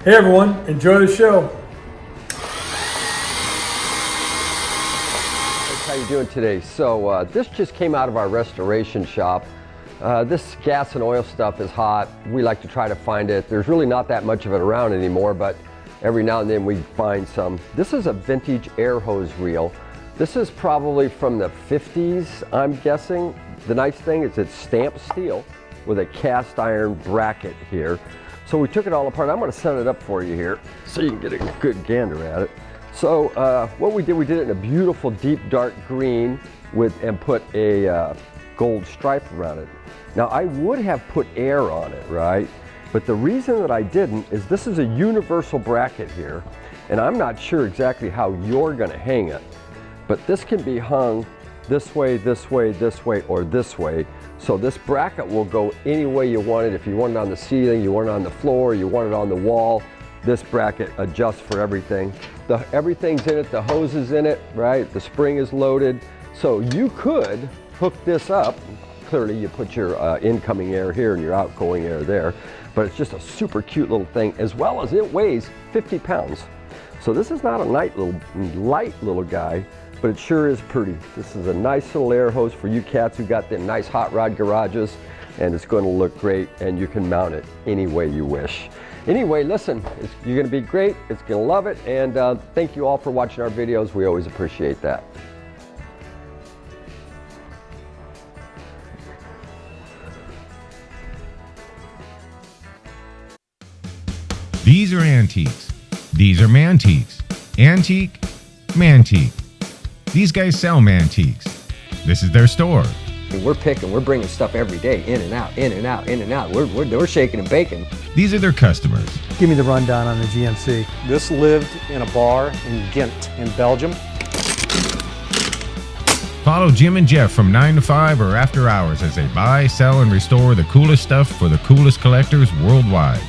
Hey everyone, enjoy the show. How you doing today? So this just came out of our restoration shop. This gas and oil stuff is hot. We like to try to find it. There's really not that much of it around anymore, but every now and then we find some. This is a vintage air hose reel. This is probably from the 50s, I'm guessing. The nice thing is it's stamped steel with a cast iron bracket here. So we took it all apart. I'm going to set it up for you here so you can get a good gander at it. So what we did it in a beautiful deep dark green and put a gold stripe around it. Now I would have put air on it, right? But the reason that I didn't is this is a universal bracket here, and I'm not sure exactly how you're going to hang it. But this can be hung this way, this way, this way, or this way. So this bracket will go any way you want it. If you want it on the ceiling, you want it on the floor, you want it on the wall, this bracket adjusts for everything. Everything's in it, the hose is in it, right? The spring is loaded. So you could hook this up. Clearly you put your incoming air here and your outgoing air there, but it's just a super cute little thing, as well as it weighs 50 pounds. So this is not a light little guy, but it sure is pretty. This is a nice little air hose for you cats who got them nice hot rod garages, and it's going to look great, and you can mount it any way you wish. Anyway, listen, you're going to be great. It's going to love it, and thank you all for watching our videos. We always appreciate that. These are antiques. These are Mantiques. Antique, Mantique. These guys sell Mantiques. This is their store. We're bringing stuff every day, in and out, in and out, in and out. We're shaking and baking. These are their customers. Give me the rundown on the GMC. This lived in a bar in Ghent in Belgium. Follow Jim and Jeff from 9 to 5 or after hours as they buy, sell, and restore the coolest stuff for the coolest collectors worldwide.